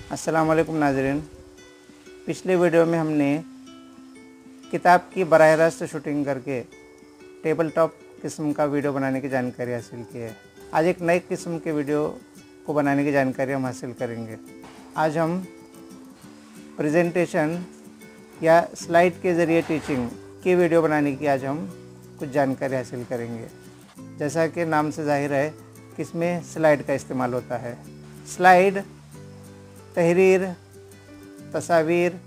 अस्सलाम वालेकुम नाज़रीन। पिछले वीडियो में हमने किताब की बराह रास्त शूटिंग करके टेबल टॉप किस्म का वीडियो बनाने की जानकारी हासिल की है। आज एक नई किस्म के वीडियो को बनाने की जानकारी हम हासिल करेंगे। आज हम प्रेजेंटेशन या स्लाइड के ज़रिए टीचिंग की वीडियो बनाने की आज हम कुछ जानकारी हासिल करेंगे। जैसा कि नाम से जाहिर है कि इसमें स्लाइड का इस्तेमाल होता है। स्लाइड तहरीर, तस्वीर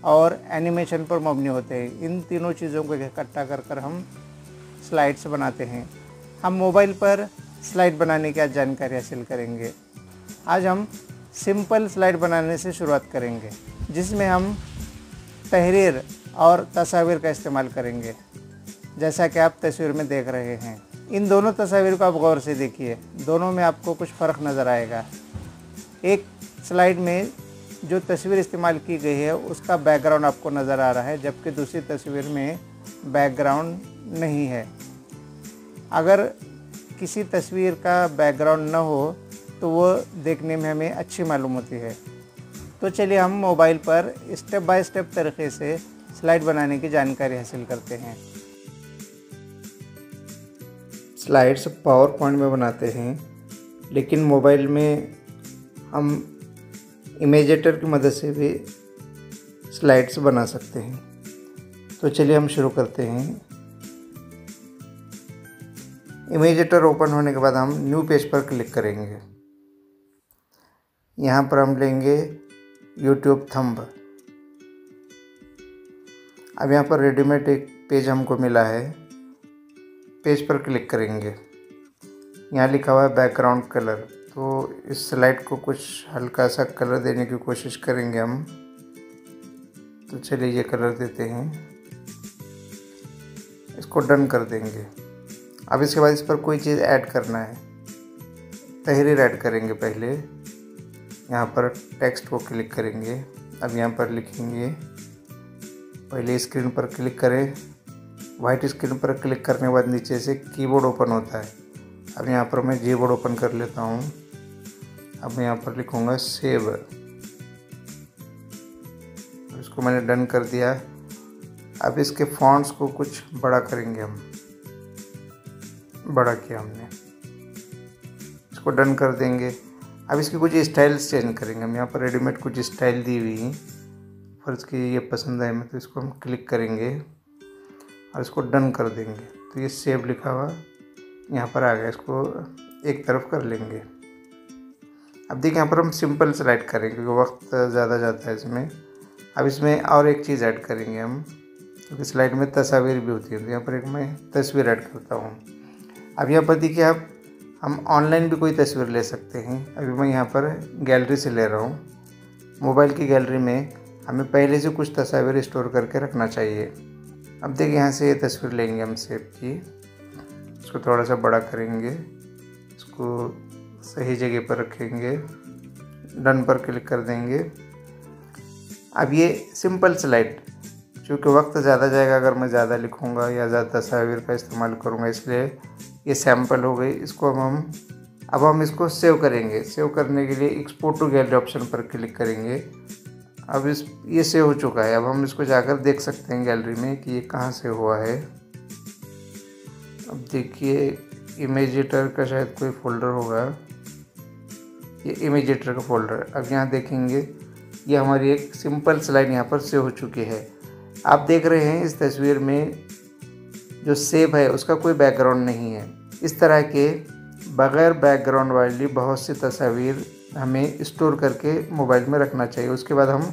और एनिमेशन पर मबनी होते हैं। इन तीनों चीज़ों को इकट्ठा कर हम स्लाइड्स बनाते हैं। हम मोबाइल पर स्लाइड बनाने की आज जानकारी हासिल करेंगे। आज हम सिंपल स्लाइड बनाने से शुरुआत करेंगे, जिसमें हम तहरीर और तस्वीर का इस्तेमाल करेंगे, जैसा कि आप तस्वीर में देख रहे हैं। इन दोनों तस्वीर को आप गौर से देखिए, दोनों में आपको कुछ फ़र्क नज़र आएगा। एक स्लाइड में जो तस्वीर इस्तेमाल की गई है उसका बैकग्राउंड आपको नज़र आ रहा है, जबकि दूसरी तस्वीर में बैकग्राउंड नहीं है। अगर किसी तस्वीर का बैकग्राउंड न हो तो वो देखने में हमें अच्छी मालूम होती है। तो चलिए हम मोबाइल पर स्टेप बाय स्टेप तरीके से स्लाइड बनाने की जानकारी हासिल करते हैं। स्लाइड्स पावर पॉइंट में बनाते हैं, लेकिन मोबाइल में हम इमेजेटर की मदद से भी स्लाइड्स बना सकते हैं। तो चलिए हम शुरू करते हैं। इमेजेटर ओपन होने के बाद हम न्यू पेज पर क्लिक करेंगे। यहाँ पर हम लेंगे यूट्यूब थंब। अब यहाँ पर रेडीमेड एक पेज हमको मिला है, पेज पर क्लिक करेंगे। यहाँ लिखा हुआ है बैकग्राउंड कलर। तो इस स्लाइड को कुछ हल्का सा कलर देने की कोशिश करेंगे हम। तो चलिए ये कलर देते हैं, इसको डन कर देंगे। अब इसके बाद इस पर कोई चीज़ ऐड करना है। तहरीर ऐड करेंगे। पहले यहाँ पर टेक्स्ट को क्लिक करेंगे। अब यहाँ पर लिखेंगे, पहले स्क्रीन पर क्लिक करें। वाइट स्क्रीन पर क्लिक करने के बाद नीचे से कीबोर्ड ओपन होता है। अब यहाँ पर मैं कीबोर्ड ओपन कर लेता हूँ। अब मैं यहाँ पर लिखूँगा सेव। इसको मैंने डन कर दिया। अब इसके फॉन्ट्स को कुछ बड़ा करेंगे हम। बड़ा किया हमने, इसको डन कर देंगे। अब इसकी कुछ स्टाइल्स चेंज करेंगे हम। यहाँ पर रेडीमेड कुछ स्टाइल दी हुई हैं, फर्ज की ये पसंद आए मैं, तो इसको हम क्लिक करेंगे और इसको डन कर देंगे। तो ये सेव लिखा हुआ यहाँ पर आ गया। इसको एक तरफ कर लेंगे। अब देखिए यहाँ पर हम सिंपल स्लाइड करेंगे क्योंकि वक्त ज़्यादा जाता है इसमें। अब इसमें और एक चीज़ ऐड करेंगे हम, क्योंकि स्लाइड में तस्वीर भी होती है। तो यहाँ पर एक मैं तस्वीर ऐड करता हूँ। अब यहाँ पर देखिए आप, हम ऑनलाइन भी कोई तस्वीर ले सकते हैं। अभी मैं यहाँ पर गैलरी से ले रहा हूँ। मोबाइल की गैलरी में हमें पहले से कुछ तस्वीर स्टोर करके रखना चाहिए। अब देखिए यहाँ से ये तस्वीर लेंगे हम सेव की, इसको थोड़ा सा बड़ा करेंगे, इसको सही जगह पर रखेंगे, डन पर क्लिक कर देंगे। अब ये सिंपल स्लाइड, चूँकि वक्त ज़्यादा जाएगा अगर मैं ज़्यादा लिखूँगा या ज़्यादा तस्वीर का इस्तेमाल करूँगा, इसलिए ये सैम्पल हो गई। इसको अब हम इसको सेव करेंगे। सेव करने के लिए एक्सपोर्ट टू गैलरी ऑप्शन पर क्लिक करेंगे। अब ये सेव हो चुका है। अब हम इसको जाकर देख सकते हैं गैलरी में कि ये कहाँ से हुआ है। अब देखिए इमेजेटर का शायद कोई फ़ोल्डर होगा, ये इमेजेटर का फ़ोल्डर। अब यहाँ देखेंगे ये हमारी एक सिंपल स्लाइड यहाँ पर सेव हो चुकी है। आप देख रहे हैं इस तस्वीर में जो सेव है उसका कोई बैकग्राउंड नहीं है। इस तरह के बग़ैर बैकग्राउंड वाली बहुत सी तस्वीर हमें स्टोर करके मोबाइल में रखना चाहिए। उसके बाद हम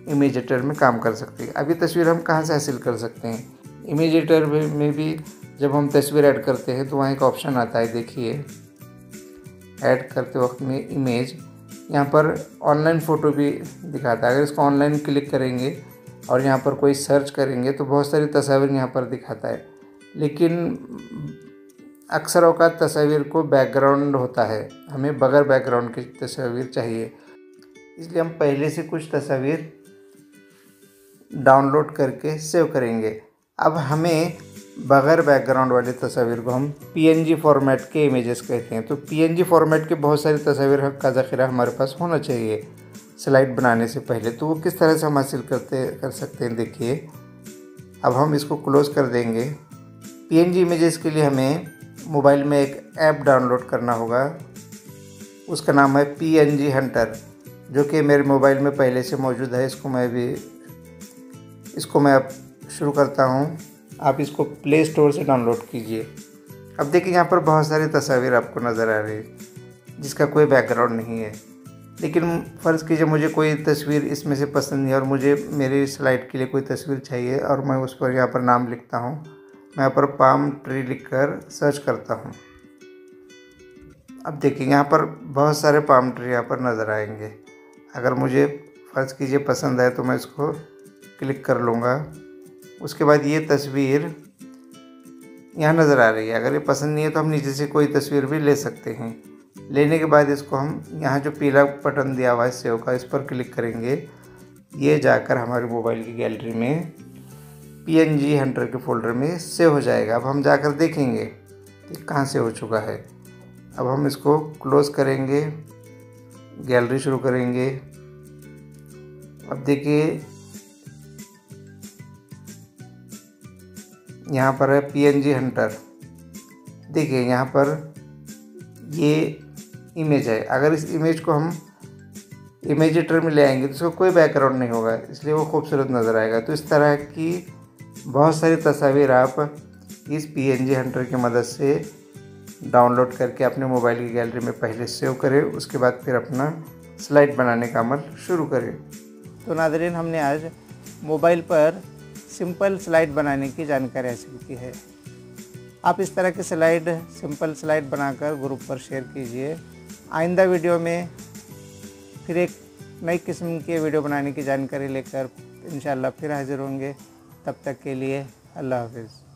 इमेजेटर में काम कर सकते हैं। अब ये तस्वीर हम कहाँ से हासिल कर सकते हैं? इमेजेटर में भी जब हम तस्वीर ऐड करते हैं तो वहाँ एक ऑप्शन आता है, देखिए ऐड करते वक्त में इमेज, यहाँ पर ऑनलाइन फ़ोटो भी दिखाता है। अगर इसको ऑनलाइन क्लिक करेंगे और यहाँ पर कोई सर्च करेंगे तो बहुत सारी तस्वीर यहाँ पर दिखाता है, लेकिन अक्सर औक़ात तस्वीर को बैकग्राउंड होता है, हमें बगैर बैकग्राउंड की तस्वीर चाहिए। इसलिए हम पहले से कुछ तस्वीर डाउनलोड करके सेव करेंगे। अब हमें बगैर बैकग्राउंड वाली तस्वीर को हम पीएनजी फॉर्मेट के इमेजेस कहते हैं। तो पीएनजी फॉर्मेट के बहुत सारी तस्वीर का ज़ख़ीरा हमारे पास होना चाहिए। स्लाइड बनाने से पहले। तो वो किस तरह से हम हासिल कर सकते हैं, देखिए। अब हम इसको क्लोज़ कर देंगे। पीएनजी इमेजेस के लिए हमें मोबाइल में एक ऐप डाउनलोड करना होगा, उसका नाम है पीएनजी हंटर, जो कि मेरे मोबाइल में पहले से मौजूद है। इसको मैं अब शुरू करता हूँ। आप इसको प्ले स्टोर से डाउनलोड कीजिए। अब देखिए यहाँ पर बहुत सारी तस्वीर आपको नज़र आ रही है जिसका कोई बैकग्राउंड नहीं है। लेकिन फ़र्ज़ कीजिए मुझे कोई तस्वीर इसमें से पसंद नहीं है और मुझे मेरी स्लाइड के लिए कोई तस्वीर चाहिए, और मैं उस पर यहाँ पर नाम लिखता हूँ। मैं यहाँ पर पाम ट्री लिखकर सर्च करता हूँ। अब देखिए यहाँ पर बहुत सारे पाम ट्री यहाँ पर नज़र आएंगे। अगर मुझे फ़र्ज़ कीजिए पसंद है तो मैं इसको क्लिक कर लूँगा। उसके बाद ये तस्वीर यहाँ नज़र आ रही है। अगर ये पसंद नहीं है तो हम नीचे से कोई तस्वीर भी ले सकते हैं। लेने के बाद इसको हम यहाँ जो पीला बटन दिया हुआ है सेव का, इस पर क्लिक करेंगे। ये जाकर हमारे मोबाइल की गैलरी में पीएनजी हंटर के फ़ोल्डर में सेव हो जाएगा। अब हम जाकर देखेंगे कि कहाँ से हो चुका है। अब हम इसको क्लोज़ करेंगे, गैलरी शुरू करेंगे। अब देखिए यहाँ पर है पीएनजी हंटर। देखिए यहाँ पर ये इमेज है। अगर इस इमेज को हम इमेज एडिटर में ले आएंगे तो इसको कोई बैकग्राउंड नहीं होगा, इसलिए वो खूबसूरत नज़र आएगा। तो इस तरह की बहुत सारी तस्वीर आप इस पीएनजी हंटर की मदद से डाउनलोड करके अपने मोबाइल की गैलरी में पहले सेव करें, उसके बाद फिर अपना स्लाइड बनाने का अमल शुरू करें। तो नाज़रीन, हमने आज मोबाइल पर सिंपल स्लाइड बनाने की जानकारी हासिल की है। आप इस तरह की सिंपल स्लाइड बनाकर ग्रुप पर शेयर कीजिए। आइंदा वीडियो में फिर एक नई किस्म की वीडियो बनाने की जानकारी लेकर इंशाअल्लाह फिर हाजिर होंगे। तब तक के लिए अल्लाह हाफ़िज़।